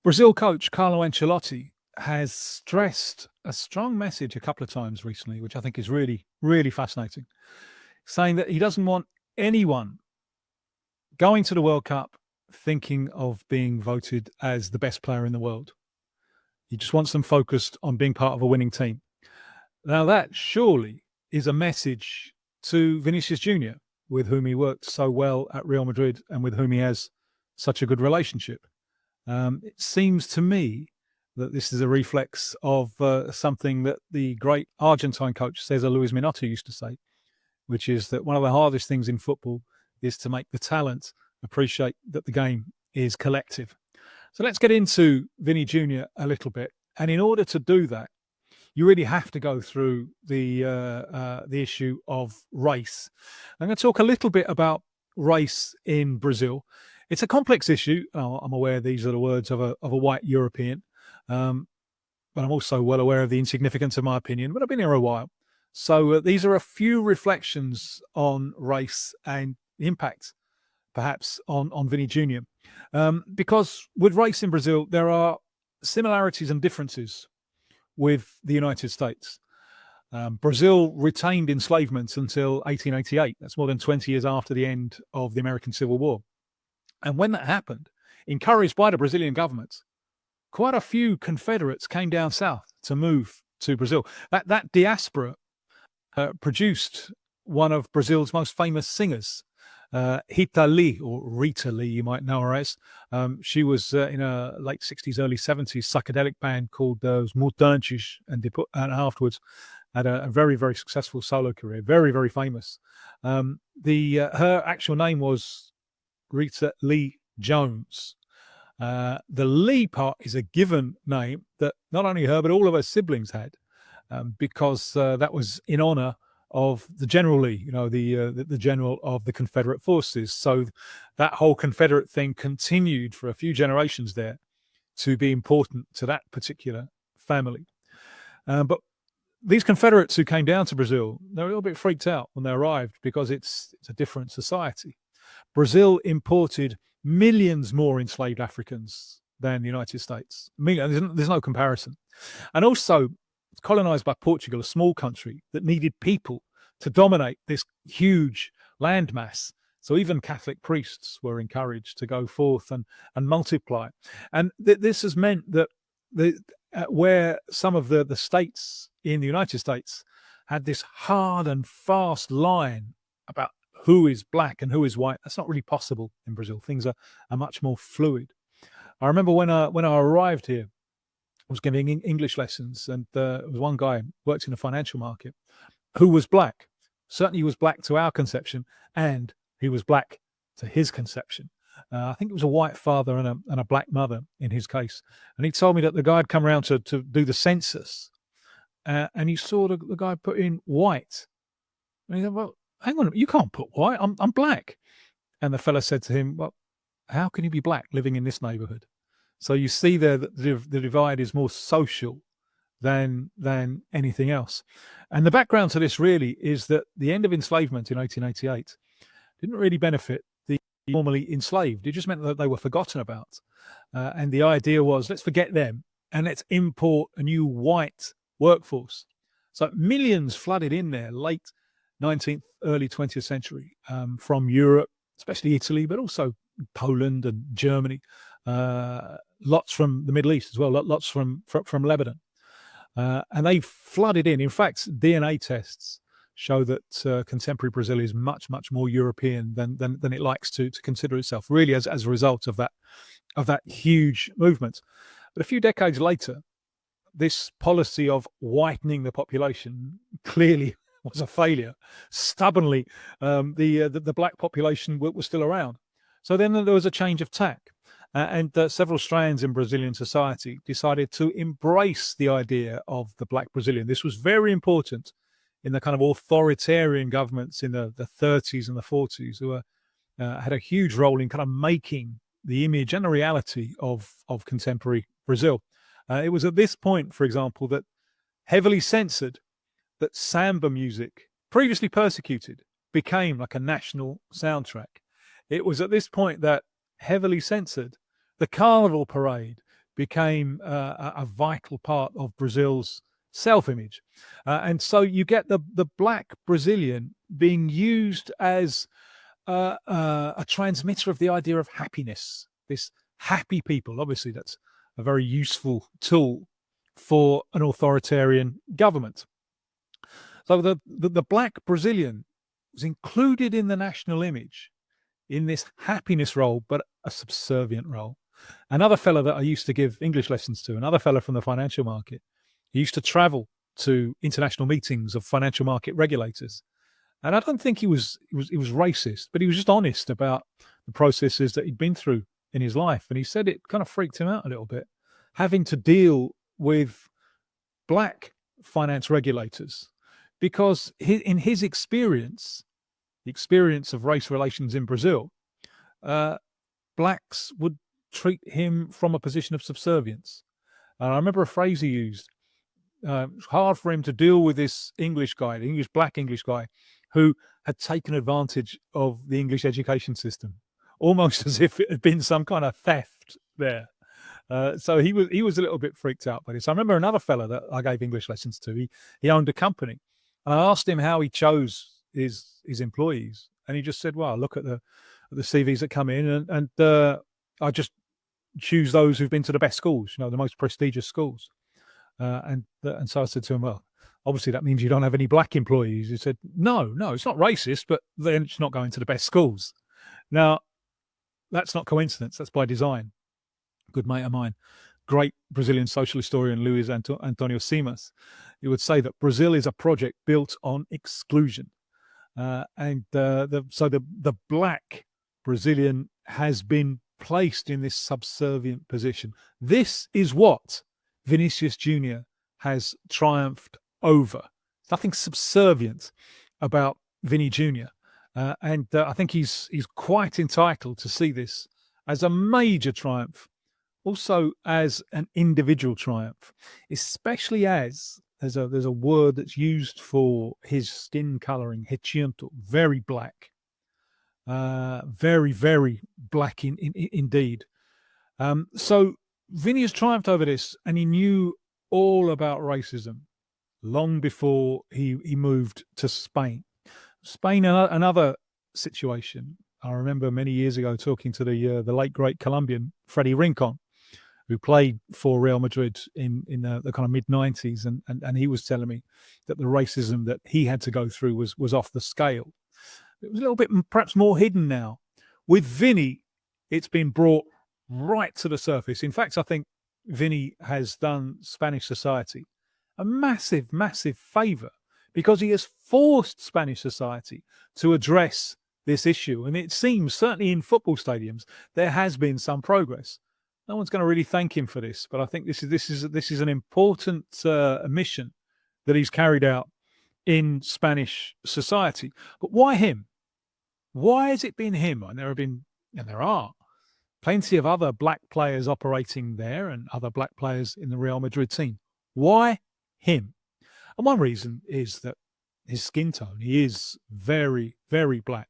Brazil coach Carlo Ancelotti has stressed a strong message a couple of times recently, which I think is really, really fascinating, saying that he doesn't want anyone going to the World Cup thinking of being voted as the best player in the world. He just wants them focused on being part of a winning team. Now, that surely is a message to Vinícius Júnior, with whom he worked so well at Real Madrid and with whom he has such a good relationship. It seems to me that this is a reflex of something that the great Argentine coach Cesar Luis Minotti used to say, which is that one of the hardest things in football is to make the talent appreciate that the game is collective. So let's get into Vini Jr. a little bit. And in order to do that, you really have to go through the issue of race. I'm going to talk a little bit about race in Brazil. It's a complex issue. I'm aware these are the words of a white European, but I'm also well aware of the insignificance of my opinion. But I've been here a while, so these are a few reflections on race and the impact, perhaps, on Vini Jr. Because with race in Brazil, there are similarities and differences with the United States. Brazil retained enslavement until 1888. That's more than 20 years after the end of the American Civil War. And when that happened, encouraged by the Brazilian government, quite a few Confederates came down south to move to Brazil. That diaspora produced one of Brazil's most famous singers, Rita Lee, or Rita Lee, you might know her as. She was in a late 60s, early 70s psychedelic band called Os Mutantes, and afterwards had a very, very successful solo career, very, very famous. Her actual name was Rita Lee Jones. The Lee part is a given name that not only her, but all of her siblings had, because that was in honor of the General Lee, the general of the Confederate forces. So that whole Confederate thing continued for a few generations there to be important to that particular family. But these Confederates who came down to Brazil, they were a little bit freaked out when they arrived because it's a different society. Brazil imported millions more enslaved Africans than the United States. There's no comparison. And also, it's colonized by Portugal, a small country that needed people to dominate this huge landmass. So even Catholic priests were encouraged to go forth and multiply. And this has meant that where some of the states in the United States had this hard and fast line about who is black and who is white, that's not really possible in Brazil. Things are much more fluid. I remember when I arrived here, I was giving English lessons, and there was one guy who worked in the financial market who was black. Certainly he was black to our conception, and he was black to his conception. I think it was a white father and a black mother in his case. And he told me that the guy had come around to do the census, and he saw the guy put in white. And he said, well, hang on, you can't put white, I'm black. And the fella said to him, well, how can you be black living in this neighborhood? So you see there that the divide is more social than anything else. And the background to this really is that the end of enslavement in 1888 didn't really benefit the formerly enslaved. It just meant that they were forgotten about. And the idea was, let's forget them and let's import a new white workforce. So millions flooded in there late 19th, early 20th century from Europe, especially Italy, but also Poland and Germany. Lots from the Middle East as well, lots from Lebanon. And they flooded in. In fact, DNA tests show that contemporary Brazil is much, much more European than it likes to consider itself, really as a result of that huge movement. But a few decades later, this policy of whitening the population clearly was a failure. Stubbornly, the black population was still around. So then there was a change of tack. And several strands in Brazilian society decided to embrace the idea of the black Brazilian. This was very important in the kind of authoritarian governments in the 30s and the 40s, who had a huge role in kind of making the image and the reality of contemporary Brazil. It was at this point, for example, that heavily censored, that samba music, previously persecuted, became like a national soundtrack. It was at this point that, heavily censored, the carnival parade became a vital part of Brazil's self-image. And so you get the black Brazilian being used as a transmitter of the idea of happiness, this happy people. Obviously, that's a very useful tool for an authoritarian government. So the black Brazilian was included in the national image in this happiness role, but a subservient role. Another fella that I used to give English lessons to, another fella from the financial market, he used to travel to international meetings of financial market regulators. And I don't think he was racist, but he was just honest about the processes that he'd been through in his life. And he said it kind of freaked him out a little bit, having to deal with black finance regulators, because in his experience, the experience of race relations in Brazil, blacks would treat him from a position of subservience. And I remember a phrase he used. It's hard for him to deal with this English guy, the black English guy, who had taken advantage of the English education system, almost as if it had been some kind of theft there. So he was a little bit freaked out by this. I remember another fella that I gave English lessons to. He owned a company, and I asked him how he chose his employees, and he just said, "Well, I look at the CVs that come in, and I just choose those who've been to the best schools, the most prestigious schools." And so I said to him, "Well, obviously that means you don't have any black employees." He said, No, it's not racist, but then it's not going to the best schools." Now, that's not coincidence. That's by design. Good mate of mine, great Brazilian social historian Luis Antonio Simas, he would say that Brazil is a project built on exclusion. And so the black Brazilian has been placed in this subservient position. This is what Vinícius Júnior has triumphed over. There's nothing subservient about Vini Júnior. And I think he's quite entitled to see this as a major triumph, also as an individual triumph, especially as there's a word that's used for his skin coloring, retinto, very black, very, very black indeed. So Vini has triumphed over this, and he knew all about racism long before he moved to Spain. Spain, another situation. I remember many years ago talking to the late great Colombian Freddie Rincon, who played for Real Madrid in the kind of mid-90s, and he was telling me that the racism that he had to go through was off the scale. It was a little bit perhaps more hidden now. With Vini, it's been brought right to the surface. In fact, I think Vini has done Spanish society a massive, massive favour, because he has forced Spanish society to address this issue. And it seems, certainly in football stadiums, there has been some progress. No one's going to really thank him for this, but I think this is an important mission that he's carried out in Spanish society. But why him? Why has it been him? And there are plenty of other black players operating there, and other black players in the Real Madrid team. Why him? And one reason is that his skin tone. He is very, very black.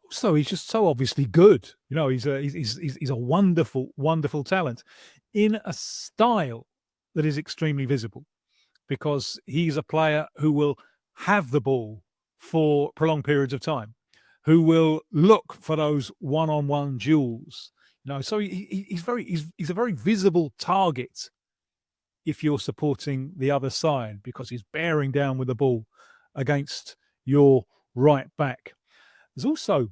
Also, he's just so obviously good. He's a wonderful, wonderful talent in a style that is extremely visible, because he's a player who will have the ball for prolonged periods of time, who will look for those one-on-one duels. So he's a very visible target if you're supporting the other side, because he's bearing down with the ball against your right back. There's also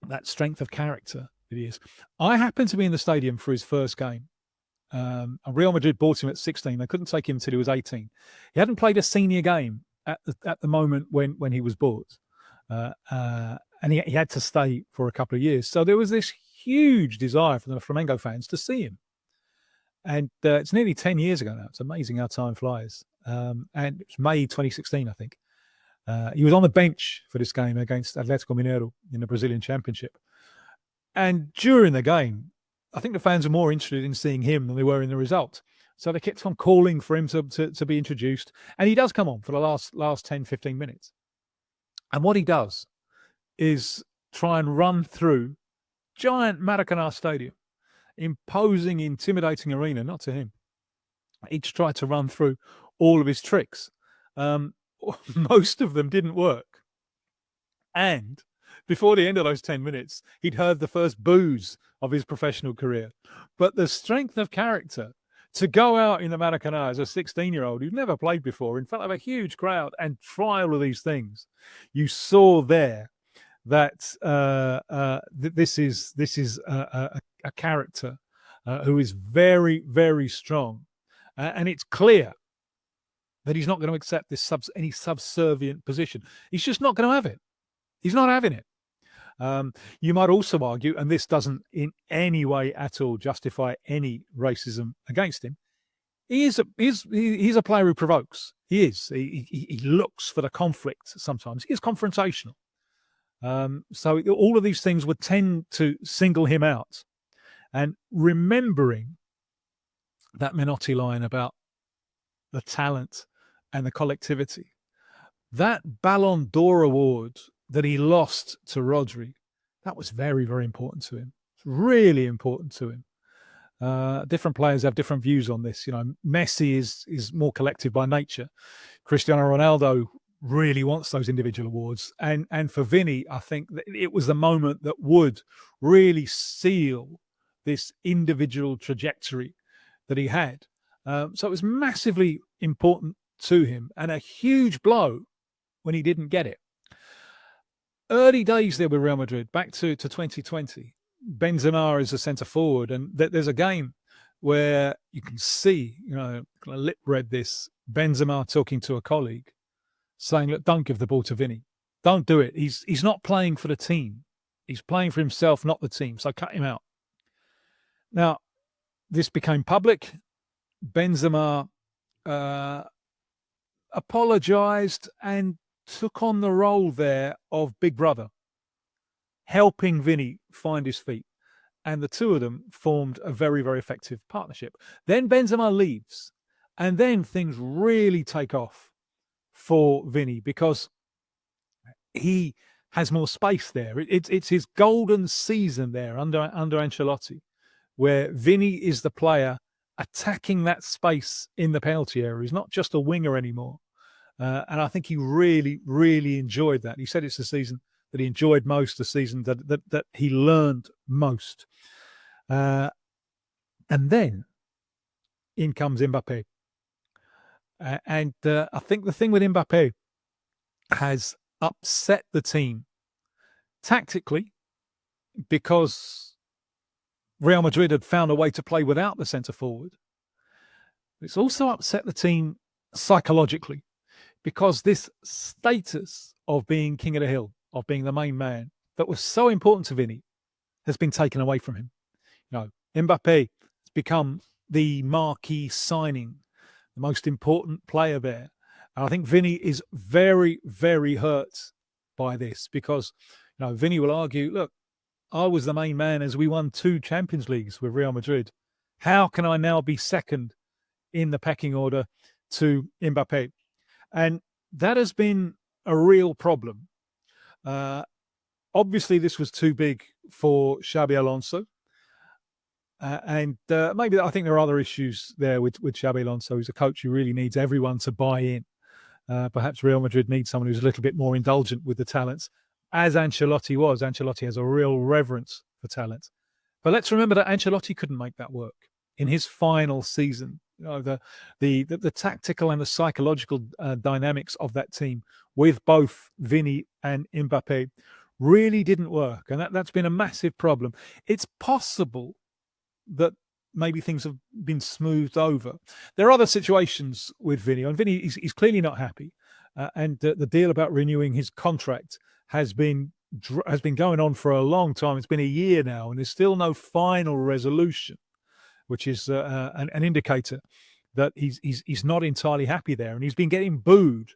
that strength of character that he is. I happened to be in the stadium for his first game. Real Madrid bought him at 16. They couldn't take him until he was 18. He hadn't played a senior game at the moment when he was bought. And he had to stay for a couple of years. So there was this huge desire from the Flamengo fans to see him. And it's nearly 10 years ago now. It's amazing how time flies. And it's May 2016, I think. He was on the bench for this game against Atlético Mineiro in the Brazilian Championship. And during the game, I think the fans were more interested in seeing him than they were in the result. So they kept on calling for him to be introduced. And he does come on for the last 10, 15 minutes. And what he does is try and run through giant Maracanã stadium imposing, intimidating arena, not to him. Each tried to run through all of his tricks. Most of them didn't work. And before the end of those 10 minutes, he'd heard the first boos of his professional career. But the strength of character to go out in the Maracanã as a 16-year-old who'd never played before in front of a huge crowd and try all of these things, you saw there that this is a character who is very, very strong. And it's clear that he's not going to accept this any subservient position. He's just not going to have it. He's not having it. You might also argue, and this doesn't in any way at all justify any racism against him, he's a player who provokes. He is. He looks for the conflict sometimes. He is confrontational. So all of these things would tend to single him out. And remembering that Menotti line about the talent and the collectivity, that Ballon d'Or award that he lost to Rodri, that was very, very important to him. It's really important to him. Different players have different views on this. You know, Messi is more collective by nature. Cristiano Ronaldo really wants those individual awards. And for Vini, I think that it was the moment that would really seal this individual trajectory that he had. So it was massively important to him and a huge blow when he didn't get it. Early days there with Real Madrid, back to 2020, Benzema is a centre forward, and there's a game where you can see, you know, kind of lip read this, Benzema talking to a colleague, saying, look, don't give the ball to Vini. Don't do it. He's not playing for the team. He's playing for himself, not the team. So cut him out. Now, this became public. Benzema apologised and took on the role there of big brother, helping Vini find his feet. And the two of them formed a very, very effective partnership. Then Benzema leaves, and then things really take off for Vini because he has more space there. It's his golden season there under Ancelotti, where Vini is the player attacking that space in the penalty area. He's not just a winger anymore. And I think he really, really enjoyed that. He said it's the season that he enjoyed most, the season that he learned most. And then in comes Mbappé. And I think the thing with Mbappé has upset the team tactically because Real Madrid had found a way to play without the centre forward. It's also upset the team psychologically because this status of being king of the hill, of being the main man, that was so important to Vini, has been taken away from him. You know, Mbappé has become the marquee signing, the most important player there. And I think Vini is very, very hurt by this because, you know, Vini will argue, look, I was the main man as we won 2 Champions Leagues with Real Madrid. How can I now be second in the pecking order to Mbappé? And that has been a real problem. Obviously, this was too big for Xabi Alonso. And maybe I think there are other issues there with Xabi Alonso. He's a coach who really needs everyone to buy in. Perhaps Real Madrid needs someone who's a little bit more indulgent with the talents, as Ancelotti was. Ancelotti has a real reverence for talent. But let's remember that Ancelotti couldn't make that work in his final season. You know, the tactical and the psychological dynamics of that team with both Vini and Mbappé really didn't work. And that's been a massive problem. It's possible that maybe things have been smoothed over. There are other situations with Vini, and Vini he's clearly not happy. And the deal about renewing his contract has been going on for a long time. It's been a year now, and there's still no final resolution, which is an indicator that he's not entirely happy there, and he's been getting booed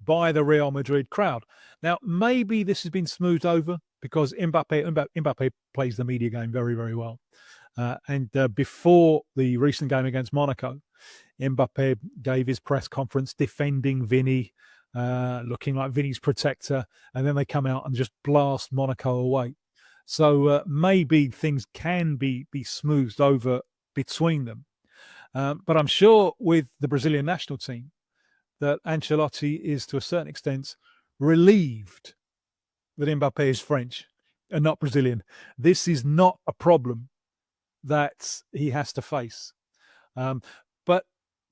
by the Real Madrid crowd. Now, maybe this has been smoothed over because Mbappé plays the media game very, very well. And before the recent game against Monaco, Mbappé gave his press conference defending Vini, looking like Vini's protector, and then they come out and just blast Monaco away. So maybe things can be smoothed over between them. But I'm sure with the Brazilian national team that Ancelotti is to a certain extent relieved that Mbappé is French and not Brazilian. This is not a problem that he has to face. But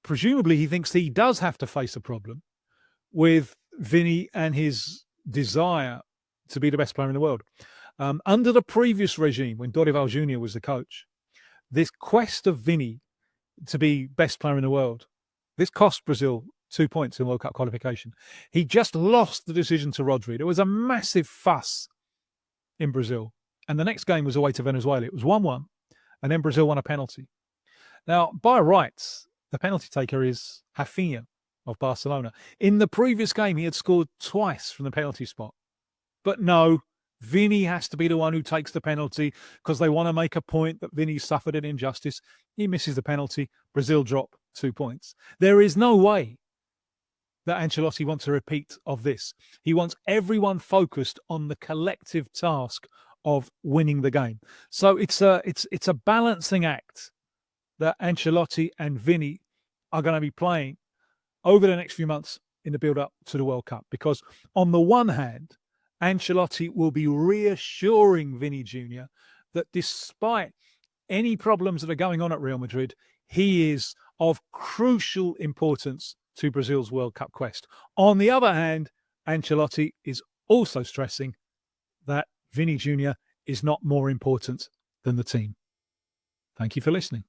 presumably he thinks he does have to face a problem with Vini and his desire to be the best player in the world. Under the previous regime, when Dorival Júnior was the coach, this quest of Vini to be best player in the world, this cost Brazil 2 points in World Cup qualification. He just lost the decision to Rodri. There was a massive fuss in Brazil. And the next game was away to Venezuela. It was 1-1. And then Brazil won a penalty. Now, by rights, the penalty taker is Rafinha of Barcelona. In the previous game, he had scored twice from the penalty spot. But no, Vini has to be the one who takes the penalty because they want to make a point that Vini suffered an injustice. He misses the penalty. Brazil drop 2 points. There is no way that Ancelotti wants a repeat of this. He wants everyone focused on the collective task of winning the game. So it's a balancing act that Ancelotti and Vini are going to be playing over the next few months in the build-up to the World Cup. Because on the one hand, Ancelotti will be reassuring Vini Júnior that despite any problems that are going on at Real Madrid, he is of crucial importance to Brazil's World Cup quest. On the other hand, Ancelotti is also stressing that Vini Júnior is not more important than the team. Thank you for listening.